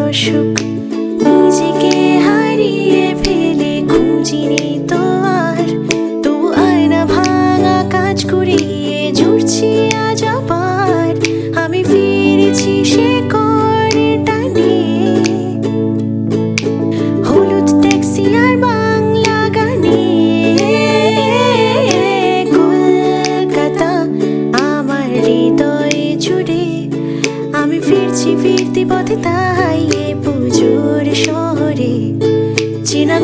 অসুখ, নিজেকে হারিয়ে ফেলে খুঁজিনি তো আর। তবু আয়না ভাঙা কাজ করিয়ে জুড়ছি আজ আবার। আমি ফিরেছি সে করে টানে, হলুদ ট্যাক্সি আর বাংলা গানে। কলকাতা আমার হৃদয় জুড়ে, আমি ফিরতি পথে তাই এ পুজোর শহরে। চেনা